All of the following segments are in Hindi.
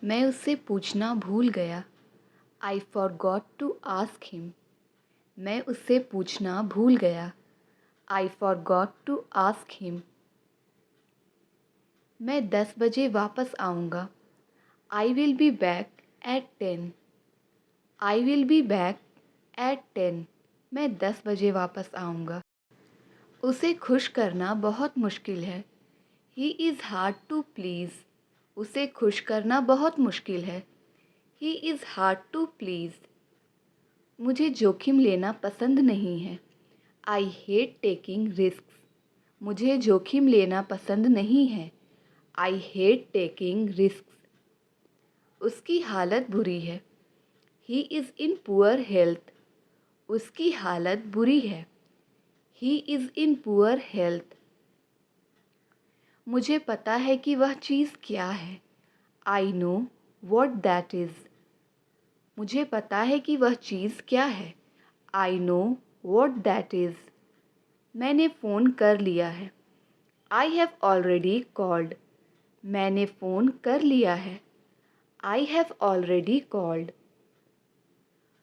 मैं उससे पूछना भूल गया। I forgot to ask him. मैं उससे पूछना भूल गया। I forgot to ask him. मैं 10 बजे वापस आऊँगा। I will be back at 10। I will be back at 10। मैं 10 बजे वापस आऊँगा। उसे खुश करना बहुत मुश्किल है। He is hard to please. उसे खुश करना बहुत मुश्किल है। He is hard to please. मुझे जोखिम लेना पसंद नहीं है। I hate taking risks. मुझे जोखिम लेना पसंद नहीं है। I hate taking risks. उसकी हालत बुरी है। He is in poor health. उसकी हालत बुरी है। He is in poor health. मुझे पता है कि वह चीज़ क्या है। I know what that is. मुझे पता है कि वह चीज़ क्या है। I know what that is. मैंने फ़ोन कर लिया है। I have already called. मैंने फ़ोन कर लिया है। I have already called.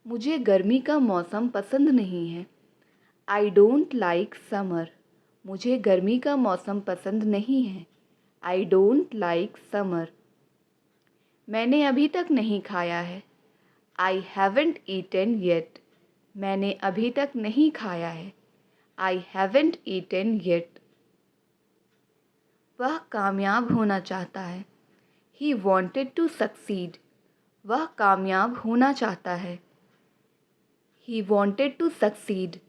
मुझे गर्मी का मौसम पसंद नहीं है। I don't like summer. मुझे गर्मी का मौसम पसंद नहीं है। I don't like summer. मैंने अभी तक नहीं खाया है। I haven't eaten yet. मैंने अभी तक नहीं खाया है। I haven't eaten yet. वह कामयाब होना चाहता है। He wanted to succeed. वह कामयाब होना चाहता है। He wanted to succeed.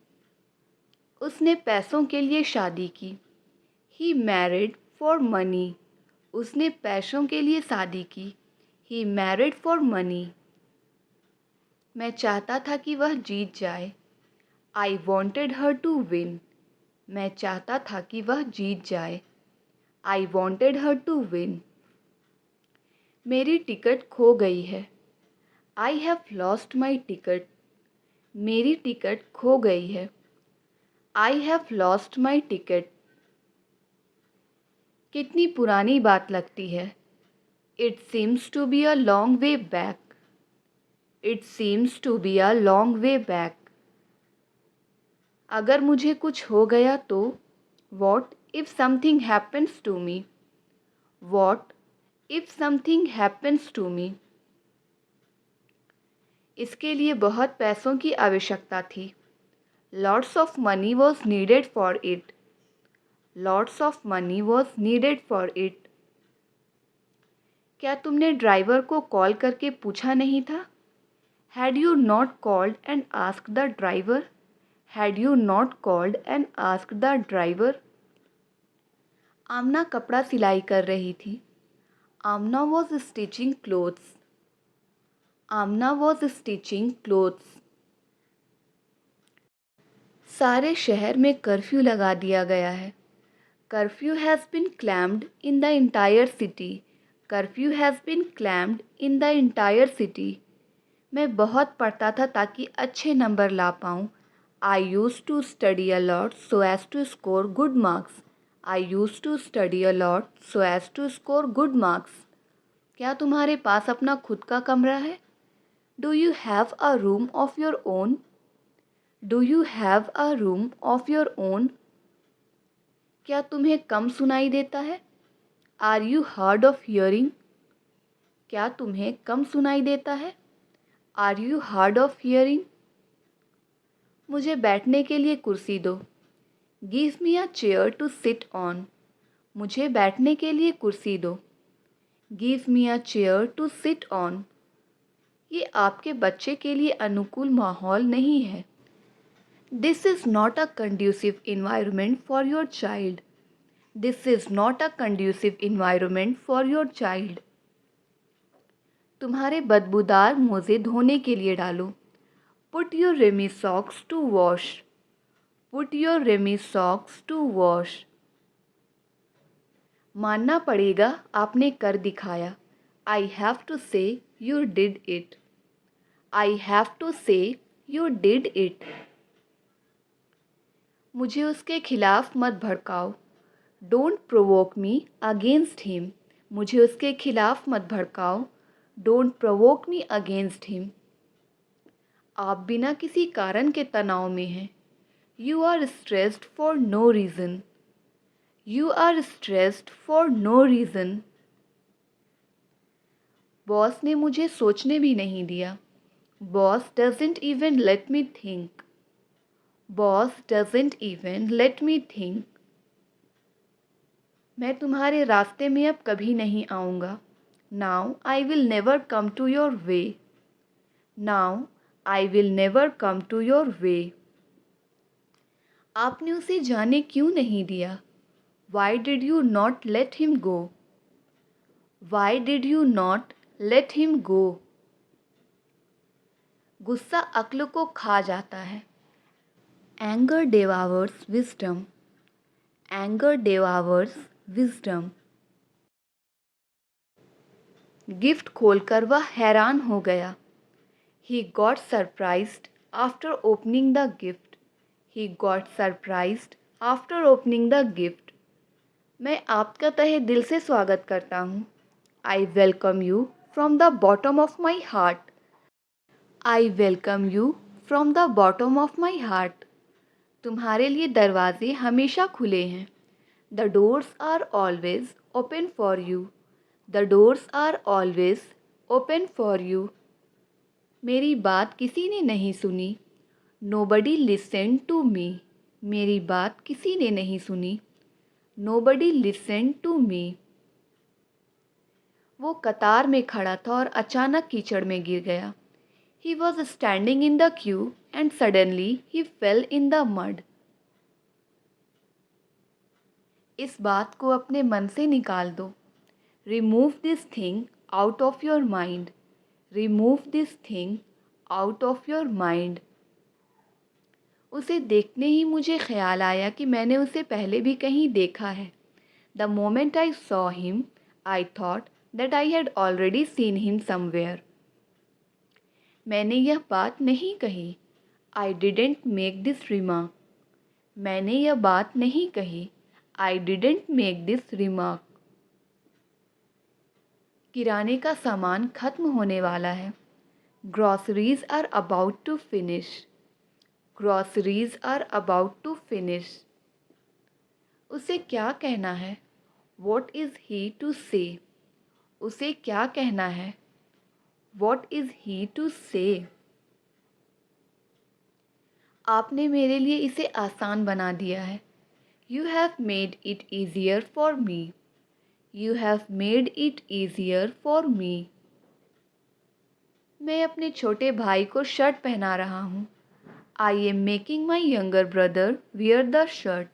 उसने पैसों के लिए शादी की। He married for money. उसने पैसों के लिए शादी की। He married for money. मैं चाहता था कि वह जीत जाए। I wanted her to win. मैं चाहता था कि वह जीत जाए। I wanted her to win. मेरी टिकट खो गई है। I have lost my ticket. मेरी टिकट खो गई है। I have lost my ticket. कितनी पुरानी बात लगती है। It seems to be a long way back. It seems to be a long way back. अगर मुझे कुछ हो गया तो what if something happens to me. What if something happens to me. इसके लिए बहुत पैसों की आवश्यकता थी। Lots of money was needed for it. Lots of money was needed for it. क्या तुमने ड्राइवर को कॉल करके पूछा नहीं था। Had you not called and asked the driver. Had you not called and asked the driver. Amna कपड़ा सिलाई कर रही थी। Amna was stitching clothes. Amna was stitching clothes. सारे शहर में कर्फ्यू लगा दिया गया है। Curfew has been clamped in the entire city. Curfew has been clamped in the entire city. मैं बहुत पढ़ता था ताकि अच्छे नंबर ला पाऊँ। I use to study a lot so as to score good marks. I use to study a lot so as to score good marks. क्या तुम्हारे पास अपना खुद का कमरा है। Do you have a room of your own. Do you have a room of your own. क्या तुम्हें कम सुनाई देता है। Are you hard of hearing. क्या तुम्हें कम सुनाई देता है। Are you hard of hearing. मुझे बैठने के लिए कुर्सी दो। Give me a chair to sit on. मुझे बैठने के लिए कुर्सी दो। Give me a chair to sit on. ये आपके बच्चे के लिए अनुकूल माहौल नहीं है। This is not a conducive environment for your child. This is not a conducive environment for your child. तुम्हारे बदबूदार मोज़े धोने के लिए डालो। Put your remy socks to wash. Put your remy socks to wash. मानना पड़ेगा आपने कर दिखाया। I have to say you did it. I have to say you did it. मुझे उसके खिलाफ मत भड़काओ। Don't provoke me against him. मुझे उसके खिलाफ मत भड़काओ। Don't provoke me against him. आप बिना किसी कारण के तनाव में हैं। You are stressed for no reason. You are stressed for no reason. Boss ने मुझे सोचने भी नहीं दिया। Boss doesn't even let me think. Boss doesn't even let me think. मैं तुम्हारे रास्ते में अब कभी नहीं आऊँगा। Now I will never come to your way. Now I will never come to your way. आपने उसे जाने क्यों नहीं दिया? Why did you not let him go? Why did you not let him go? गुस्सा अक्ल को खा जाता है। Anger devours wisdom. Anger devours wisdom. Gift खोलकर वह हैरान हो गया। He got surprised after opening the gift. He got surprised after opening the gift. मैं आपका तहे दिल से स्वागत करता हूँ। I welcome you from the bottom of my heart. I welcome you from the bottom of my heart. तुम्हारे लिए दरवाजे हमेशा खुले हैं। The doors are always open for you. The doors are always open for you. मेरी बात किसी ने नहीं सुनी। Nobody listened to me. मेरी बात किसी ने नहीं सुनी। Nobody listened to me. वो कतार में खड़ा था और अचानक कीचड़ में गिर गया। He was standing in the queue and suddenly he fell in the mud. इस बात को अपने मन से निकाल दो। Remove this thing out of your mind. Remove this thing out of your mind. उसे देखने ही मुझे ख्याल आया कि मैंने उसे पहले भी कहीं देखा है। The moment I saw him, I thought that I had already seen him somewhere. मैंने यह बात नहीं कही। I didn't make this remark. मैंने यह बात नहीं कही। I didn't make this remark. किराने का सामान खत्म होने वाला है। Groceries are about to finish. Groceries are about to finish. उसे क्या कहना है? What is he to say? उसे क्या कहना है? What is he to say? आपने मेरे लिए इसे आसान बना दिया है। You have made it easier for me. You have made it easier for me. मैं अपने छोटे भाई को शर्ट पहना रहा हूँ। I am making my younger brother wear the shirt.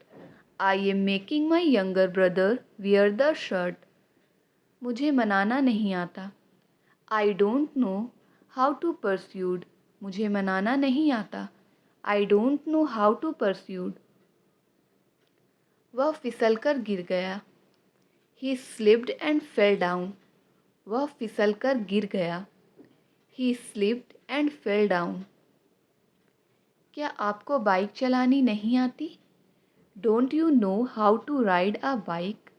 I am making my younger brother wear the shirt. मुझे मनाना नहीं आता। I don't know how to persuade. मुझे मनाना नहीं आता। I don't know how to persuade. वह फिसलकर गिर गया। He slipped and fell down. वह फिसलकर गिर गया। He slipped and fell down. क्या आपको बाइक चलानी नहीं आती? Don't you know how to ride a bike?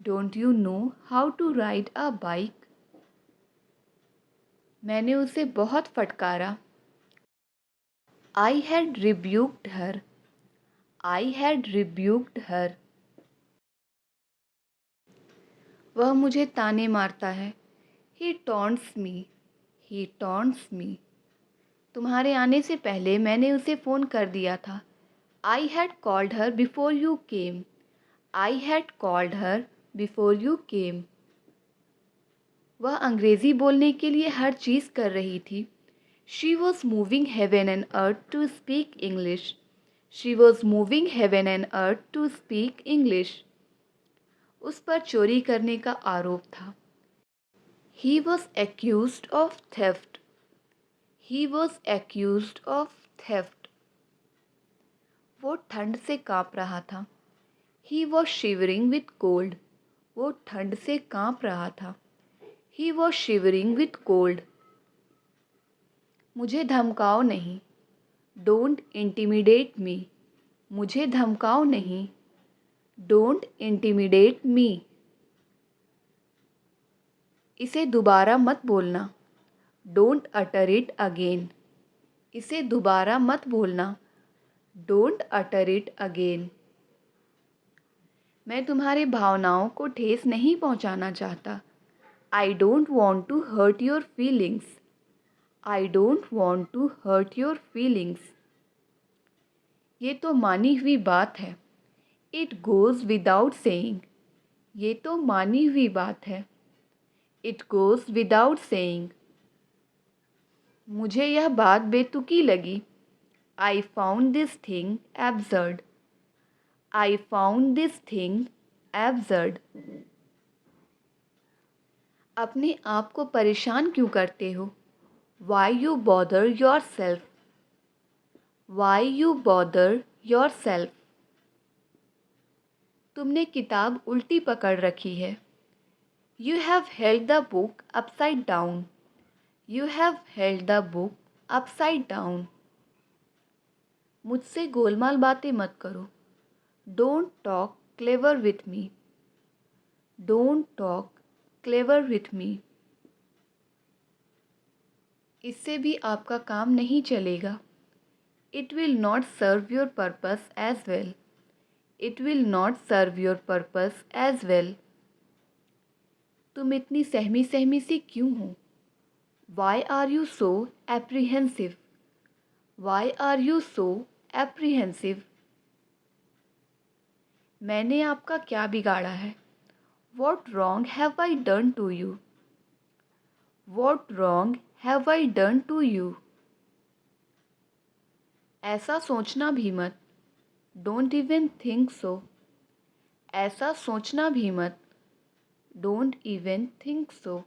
Don't you know how to ride a bike? मैंने उसे बहुत फटकारा। I had rebuked her. I had rebuked her. वह मुझे ताने मारता है। He taunts me. He taunts me. तुम्हारे आने से पहले मैंने उसे फ़ोन कर दिया था। I had called her before you came. I had called her before you came. वह अंग्रेज़ी बोलने के लिए हर चीज़ कर रही थी। She was moving heaven and earth to speak English. She was moving heaven and earth to speak English. उस पर चोरी करने का आरोप था। He was accused of theft. He was accused of theft. वो ठंड से काँप रहा था। He was shivering with cold. वो ठंड से काँप रहा था। He was shivering with cold. मुझे धमकाओ नहीं। Don't intimidate me. मुझे धमकाओ नहीं। Don't intimidate me. इसे दोबारा मत बोलना। Don't utter it again. इसे दोबारा मत बोलना। Don't utter it again. मैं तुम्हारी भावनाओं को ठेस नहीं पहुंचाना चाहता। I don't want to hurt your feelings. I don't want to hurt your feelings. ये तो मानी हुई बात है। It goes without saying. ये तो मानी हुई बात है। It goes without saying. मुझे यह बात बेतुकी लगी। I found this thing absurd. I found this thing absurd. अपने आप को परेशान क्यों करते हो? Why you bother your self. Why you bother your self. तुमने किताब उल्टी पकड़ रखी है। You have held the book upside down. You have held the book upside down. मुझसे गोलमाल बातें मत करो। Don't talk clever with me. Don't talk clever with me. इससे भी आपका काम नहीं चलेगा। It will not serve your purpose as well. It will not serve your purpose as well. तुम इतनी सहमी सहमी सी क्यों हो? Why are you so apprehensive. Why are you so apprehensive. मैंने आपका क्या बिगाड़ा है? What wrong have I done to you. What wrong have I done to you. ऐसा सोचना भी मत। Don't even think so. ऐसा सोचना भी मत। Don't even think so.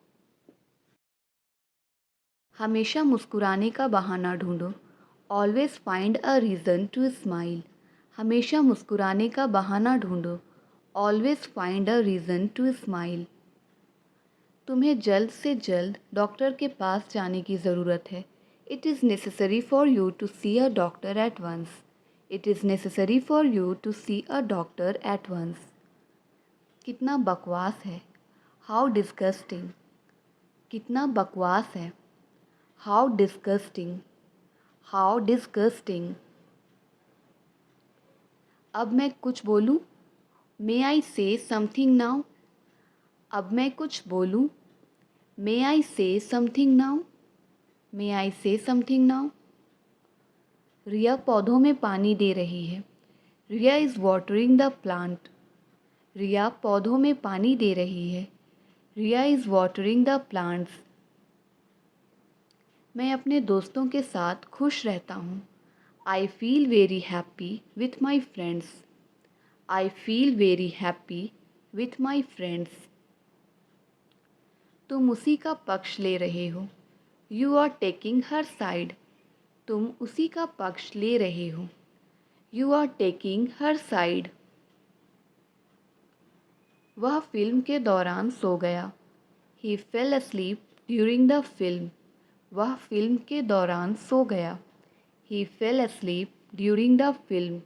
हमेशा मुस्कुराने का बहाना ढूंढो। Always find a reason to smile. हमेशा मुस्कुराने का बहाना ढूंढो। Always find a reason to smile. तुम्हें जल्द से जल्द डॉक्टर के पास जाने की ज़रूरत है। It is necessary for you to see a doctor at once. It is necessary for you to see a doctor at once. कितना बकवास है। How disgusting. कितना बकवास है। How disgusting. How disgusting. अब मैं कुछ बोलूं? मे आई से समथिंग नाउ। अब मैं कुछ बोलूं? मे आई से समथिंग नाउ। मे आई से समथिंग नाउ। रिया पौधों में पानी दे रही है। Riya is watering the plant. Riya पौधों में पानी दे रही है। Riya is watering the plants. मैं अपने दोस्तों के साथ खुश रहता हूँ। I feel very happy with my friends. I feel very happy with my friends. तुम उसी का पक्ष ले रहे हो। You are taking her side. तुम उसी का पक्ष ले रहे हो। You are taking her side. वह फिल्म के दौरान सो गया। He fell asleep during the film. वह फिल्म के दौरान सो गया। He fell asleep during the film.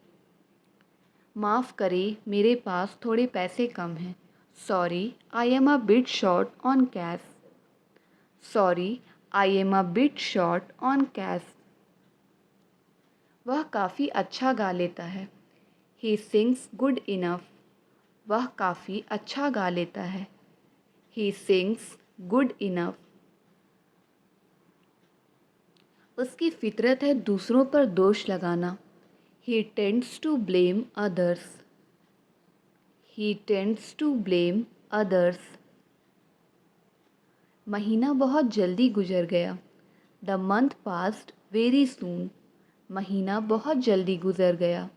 माफ़ करें, मेरे पास थोड़े पैसे कम हैं। Sorry, I am a bit short on cash. Sorry, I am a bit short on cash. वह काफ़ी अच्छा गा लेता है। He sings good enough. वह काफ़ी अच्छा गा लेता है। He sings good enough. उसकी फितरत है दूसरों पर दोष लगाना। He tends to blame others. He tends to blame others. महीना बहुत जल्दी गुजर गया। The month passed very soon. महीना बहुत जल्दी गुजर गया।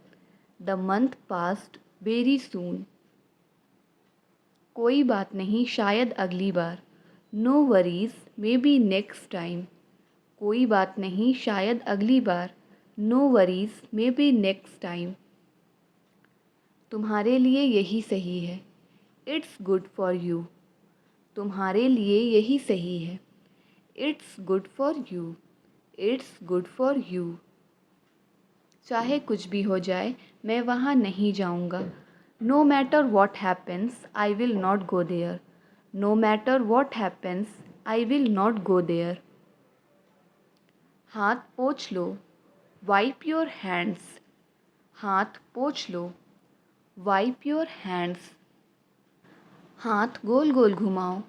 The month passed very soon. कोई बात नहीं, शायद अगली बार। No worries, maybe next time. कोई बात नहीं, शायद अगली बार। No worries, maybe next time. तुम्हारे लिए यही सही है। It's good for you. तुम्हारे लिए यही सही है। It's good for you. It's good for you. चाहे कुछ भी हो जाए, मैं वहाँ नहीं जाऊँगा। No matter what happens, I will not go there. No matter what happens, I will not go there. हाथ पोंछ लो. Wipe your hands. हाथ पोंछ लो. Wipe your hands. हाथ गोल गोल घुमाओ.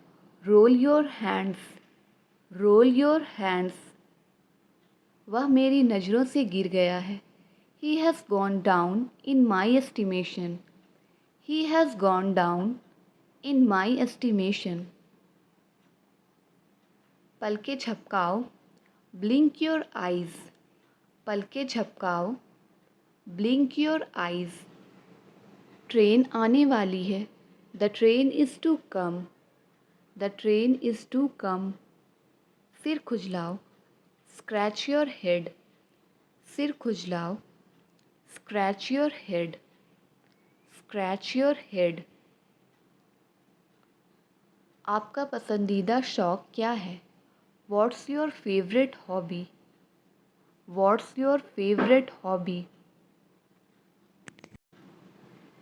Roll your hands. Roll your hands. वह मेरी नज़रों से गिर गया है. He has gone down in my estimation. He has gone down in my estimation. पलके झपकाओ. Blink your eyes. पलके झपकाओ. Blink your eyes. ट्रेन आने वाली है. The train is to come. The train is to come. सिर खुजलाओ. Scratch your head. सिर खुजलाओ. Scratch your head. Scratch your head. आपका पसंदीदा शौक क्या है? What's your favorite hobby? What's your favorite hobby?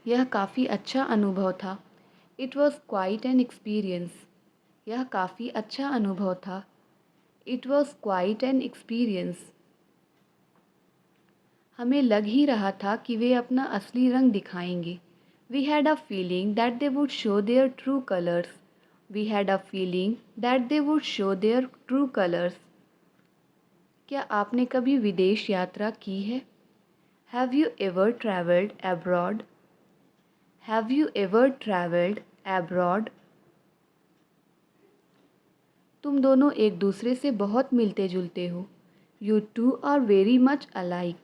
यह काफ़ी अच्छा अनुभव था. It was quite an experience. यह काफ़ी अच्छा अनुभव था. It was quite an experience. हमें लग ही रहा था कि वे अपना असली रंग दिखाएंगे. We had a feeling that they would show their true colors. We had a feeling that they would show their true colors. क्या आपने कभी विदेश यात्रा की है? Have you ever traveled abroad? Have you ever traveled abroad? तुम दोनों एक दूसरे से बहुत मिलते जुलते हो. You two are very much alike.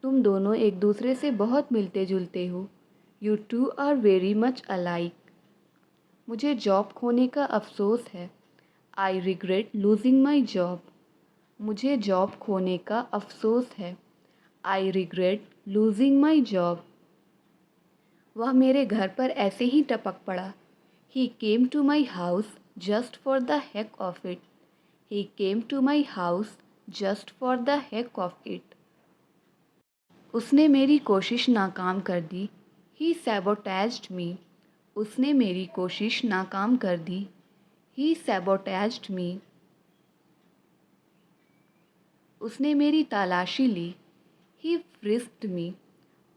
तुम दोनों एक दूसरे से बहुत मिलते जुलते हो. You two are very much alike. मुझे जॉब खोने का अफसोस है. I regret losing my job. मुझे जॉब खोने का अफसोस है. I regret losing my job. वह मेरे घर पर ऐसे ही टपक पड़ा. He came to my house just for the heck of it. He came to my house just for the heck of it. उसने मेरी कोशिश नाकाम कर दी. He sabotaged me. उसने मेरी कोशिश नाकाम कर दी. He sabotaged me. उसने मेरी तलाशी ली. He frisked me.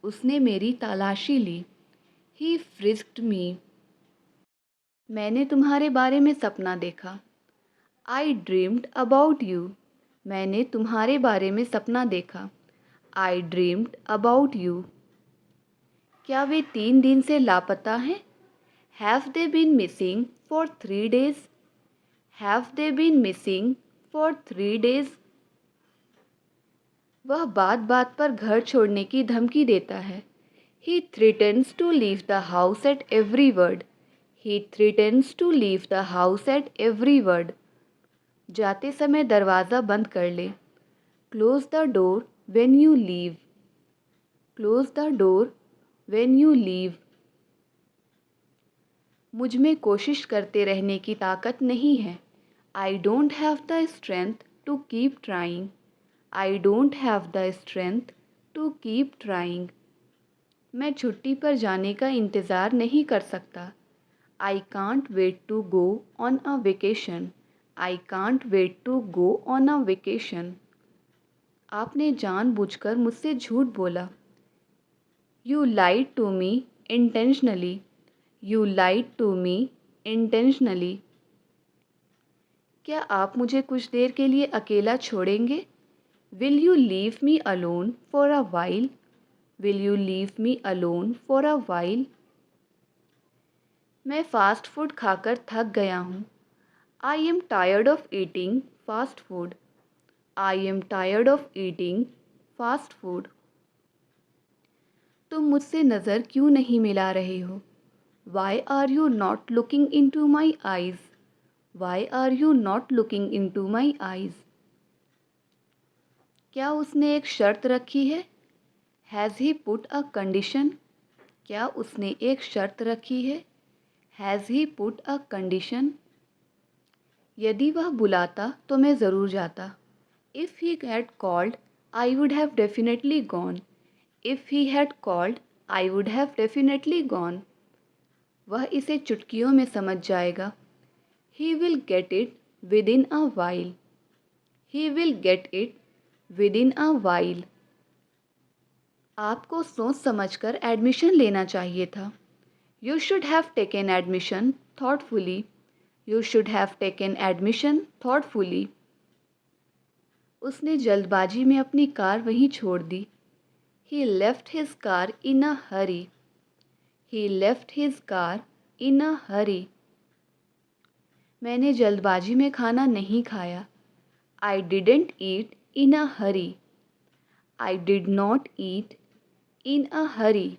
उसने मेरी तलाशी ली. He frisked me. मैंने तुम्हारे बारे में सपना देखा. I dreamed about you. मैंने तुम्हारे बारे में सपना देखा. I dreamed about you. क्या वे 3 दिन से लापता हैं? Have they been missing for 3 days? Have they been missing for 3 days? वह बात बात पर घर छोड़ने की धमकी देता है. He threatens to leave the house at every word. He threatens to leave the house at every word. जाते समय दरवाज़ा बंद कर ले. Close the door when you leave. Close the door when you leave. मुझ में कोशिश करते रहने की ताकत नहीं है. I don't have the strength to keep trying. I don't have the strength to keep trying. मैं छुट्टी पर जाने का इंतज़ार नहीं कर सकता. I can't wait to go on a vacation. I can't wait to go on a vacation. आपने जानबूझकर मुझसे झूठ बोला. You lied to me intentionally. You lied to me intentionally. क्या आप मुझे कुछ देर के लिए अकेला छोड़ेंगे? Will you leave me alone for a while? Will you leave me alone for a while? मैं फ़ास्ट फूड खाकर थक गया हूँ. I am tired of eating fast food. I am tired of eating fast food. तुम मुझसे नज़र क्यों नहीं मिला रहे हो? Why are you not looking into my eyes? Why are you not looking into my eyes? क्या उसने एक शर्त रखी है? Has he put a condition? क्या उसने एक शर्त रखी है? Has he put a condition? यदि वह बुलाता तो मैं ज़रूर जाता. If he had called, I would have definitely gone. If he had called, I would have definitely gone. वह इसे चुटकियों में समझ जाएगा. He will get it within a while. He will get it within a while. आपको सोच समझकर एडमिशन लेना चाहिए था. You should have taken admission thoughtfully. You should have taken admission thoughtfully. उसने जल्दबाजी में अपनी कार वहीं छोड़ दी. He left his car in a hurry. He left his car in a hurry. मैंने जल्दबाजी में खाना नहीं खाया. I didn't eat in a hurry. I did not eat in a hurry.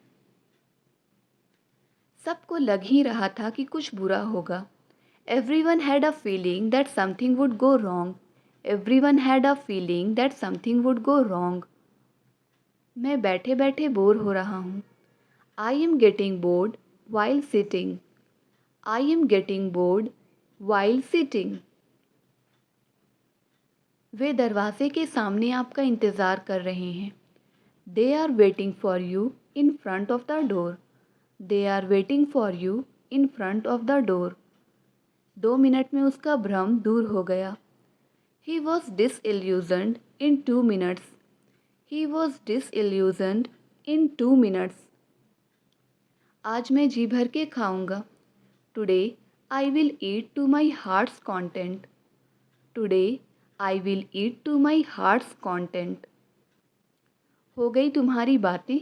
सबको लग ही रहा था कि कुछ बुरा होगा. Everyone had a feeling that something would go wrong. Everyone had a feeling that something would go wrong. मैं बैठे बैठे बोर हो रहा हूँ. I am getting bored while sitting. I am getting bored while sitting. वे दरवाजे के सामने आपका इंतज़ार कर रहे हैं. They are waiting for you in front of the door. They are waiting for you in front of the door. 2 minute में उसका भ्रम दूर हो गया. He was disillusioned in 2 minutes. He was disillusioned in 2 minutes. आज मैं जी भर के खाऊंगा. Today I will eat to my heart's content. Today I will eat to my heart's content. हो गई तुम्हारी बातें?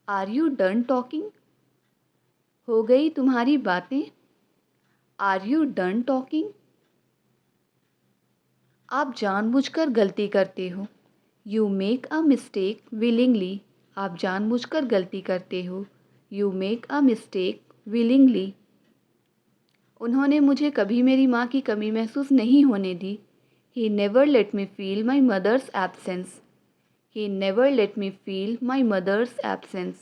Are you done talking? हो गई तुम्हारी बातें? Are you done talking? आप जानबूझकर गलती करते हो. You make a mistake willingly. आप जानबूझकर गलती करते हो. You make a mistake willingly. उन्होंने मुझे कभी मेरी माँ की कमी महसूस नहीं होने दी. He never let me feel my mother's absence. He never let me feel my mother's absence.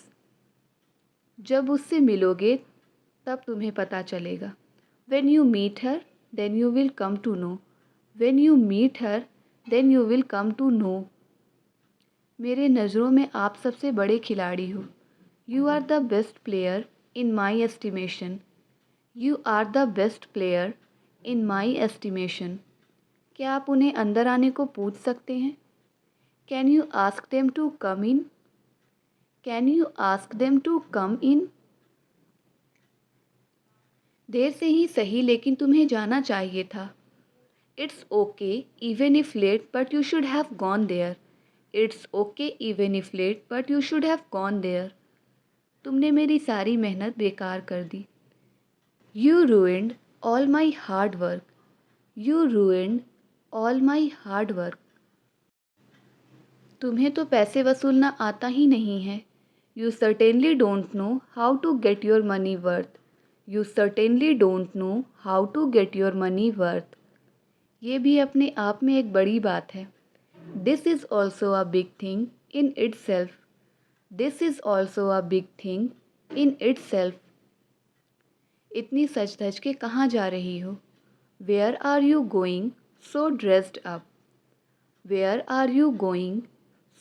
जब उससे मिलोगे तब तुम्हें पता चलेगा. When you meet her, then you will come to know. When you meet her, then you will come to know. मेरे नज़रों में आप सबसे बड़े खिलाड़ी हो. You are the best player in my estimation. You are the best player in my estimation. क्या आप उन्हें अंदर आने को पूछ सकते हैं? Can you ask them to come in? Can you ask them to come in? देर से ही सही लेकिन तुम्हें जाना चाहिए था. It's okay even if late but you should have gone there. It's okay even if late but you should have gone there. तुमने मेरी सारी मेहनत बेकार कर दी. You ruined all my hard work. You ruined all my hard work. तुम्हें तो पैसे वसूलना आता ही नहीं है. You certainly don't know how to get your money worth. You certainly don't know how to get your money worth. ये भी अपने आप में एक बड़ी बात है. This is also a big thing in itself. This is also a big thing in itself. इतनी सज धज के कहाँ जा रही हो? Where are you going so dressed up? Where are you going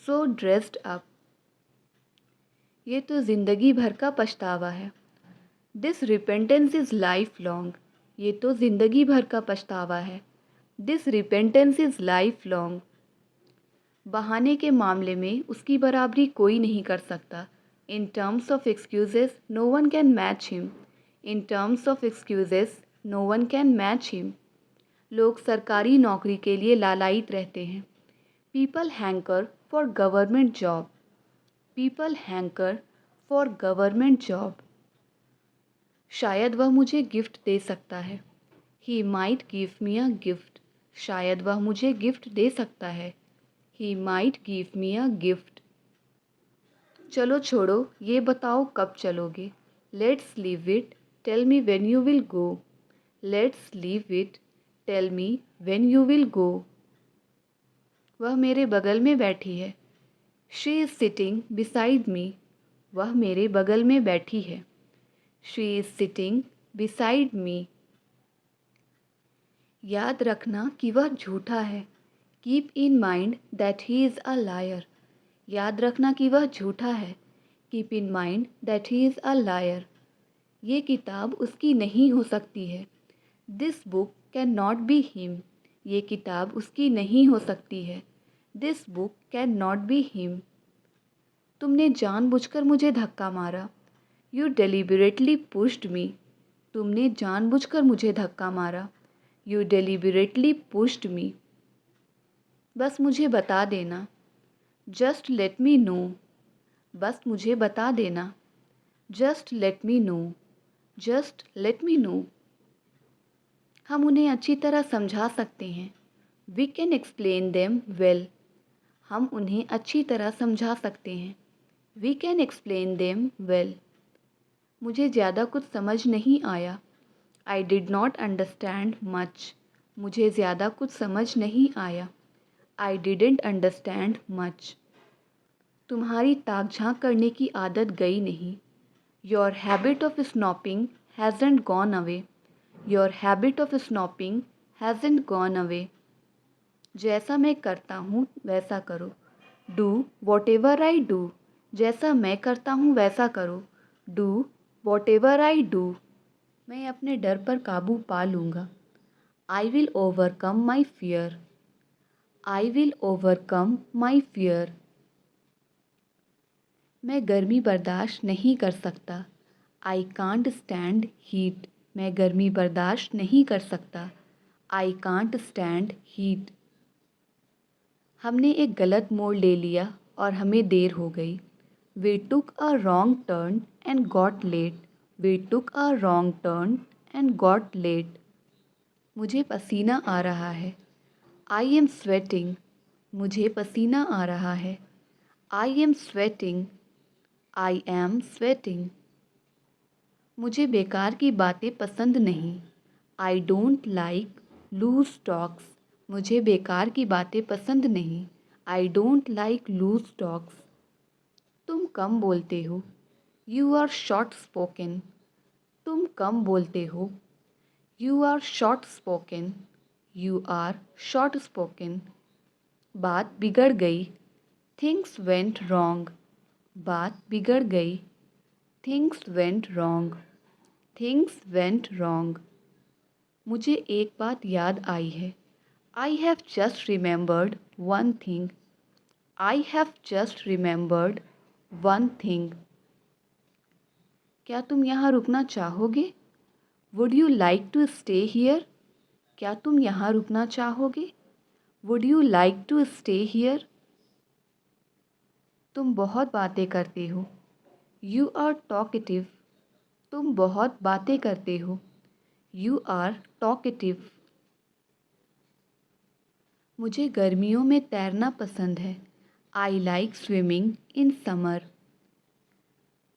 so dressed up? ये तो ज़िंदगी भर का पछतावा है. This repentance is lifelong. ये तो ज़िंदगी भर का पछतावा है. This repentance is lifelong. बहाने के मामले में उसकी बराबरी कोई नहीं कर सकता. In terms of excuses, no one can match him. In terms of excuses, no one can match him. लोग सरकारी नौकरी के लिए लालायित रहते हैं. People hanker for government job. People hanker for government job. शायद वह मुझे गिफ्ट दे सकता है. He might give me a gift. शायद वह मुझे गिफ्ट दे सकता है. He might give me a gift. चलो छोड़ो, ये बताओ कब चलोगे. Let's leave it. Tell me when you will go. Let's leave it. Tell me when you will go. वह मेरे बगल में बैठी है. She is sitting beside me. वह मेरे बगल में बैठी है. She is sitting beside me. याद रखना कि वह झूठा है. Keep in mind that he is a liar. याद रखना कि वह झूठा है. Keep in mind that he is a liar. ये किताब उसकी नहीं हो सकती है. This book can not be him. ये किताब उसकी नहीं हो सकती है। This book can not be him. तुमने जानबूझकर मुझे धक्का मारा। You deliberately pushed me. तुमने जानबूझकर मुझे धक्का मारा। You deliberately pushed me. बस मुझे बता देना। Just let me know. बस मुझे बता देना। Just let me know. Just let me know. हम उन्हें अच्छी तरह समझा सकते हैं। We can explain them well. हम उन्हें अच्छी तरह समझा सकते हैं। We can explain them well. मुझे ज़्यादा कुछ समझ नहीं आया। I did not understand much. मुझे ज़्यादा कुछ समझ नहीं आया। I didn't understand much. तुम्हारी ताक झांक करने की आदत गई नहीं। Your habit of snooping hasn't gone away. Your habit of snooping hasn't gone away. जैसा मैं करता हूँ वैसा करो। Do whatever I do. जैसा मैं करता हूँ वैसा करो। Do whatever I do. मैं अपने डर पर काबू पा लूँगा। I will overcome my fear. I will overcome my fear. मैं गर्मी बर्दाश्त नहीं कर सकता। I can't stand heat. मैं गर्मी बर्दाश्त नहीं कर सकता। I can't stand heat. हमने एक गलत मोड़ ले लिया और हमें देर हो गई। We took a wrong turn and got late. We took a wrong turn and got late. मुझे पसीना आ रहा है। I am sweating. मुझे पसीना आ रहा है। I am sweating. I am sweating. मुझे बेकार की बातें पसंद नहीं। I don't like loose talks. मुझे बेकार की बातें पसंद नहीं। I don't like loose talks. तुम कम बोलते हो। You are short spoken. तुम कम बोलते हो। You are short spoken. You are short spoken. बात बिगड़ गई। Things went wrong. बात बिगड़ गई। Things went wrong. Things went wrong. मुझे एक बात याद आई है। I have just remembered one thing. I have just remembered one thing. क्या तुम यहाँ रुकना चाहोगे? Would you like to stay here? क्या तुम यहाँ रुकना चाहोगे? Would you like to stay here? तुम बहुत बातें करते हो। You are talkative. तुम बहुत बातें करते हो। You are talkative. मुझे गर्मियों में तैरना पसंद है। I like swimming in summer.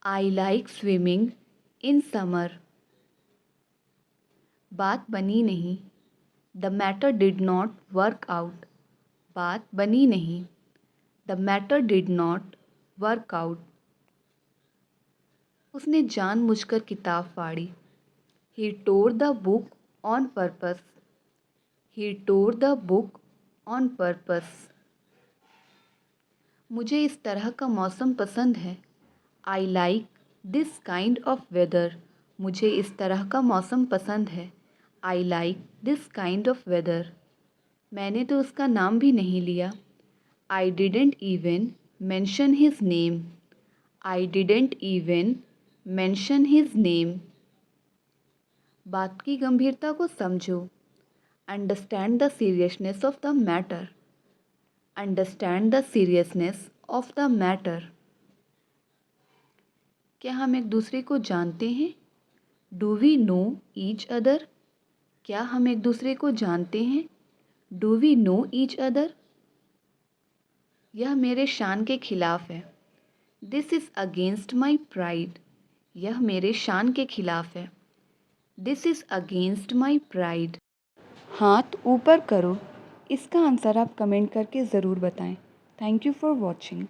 I like swimming in summer. बात बनी नहीं। The matter did not work out. बात बनी नहीं। The matter did not work out. उसने जानबूझकर किताब फाड़ी। He tore the book on purpose. He tore the book on purpose. मुझे इस तरह का मौसम पसंद है। I like this kind of weather. मुझे इस तरह का मौसम पसंद है। I like this kind of weather. मैंने तो उसका नाम भी नहीं लिया। I didn't even mention his name. I didn't even mention his name. बात की गंभीरता को समझो। Understand the seriousness of the matter. Understand the seriousness of the matter. क्या हम एक दूसरे को जानते हैं? Do we know each other? क्या हम एक दूसरे को जानते हैं? Do we know each other? यह मेरे शान के खिलाफ है। This is against my pride. यह मेरे शान के खिलाफ है। This is against my pride. हाथ ऊपर करो। इसका आंसर आप कमेंट करके ज़रूर बताएं। Thank you for watching.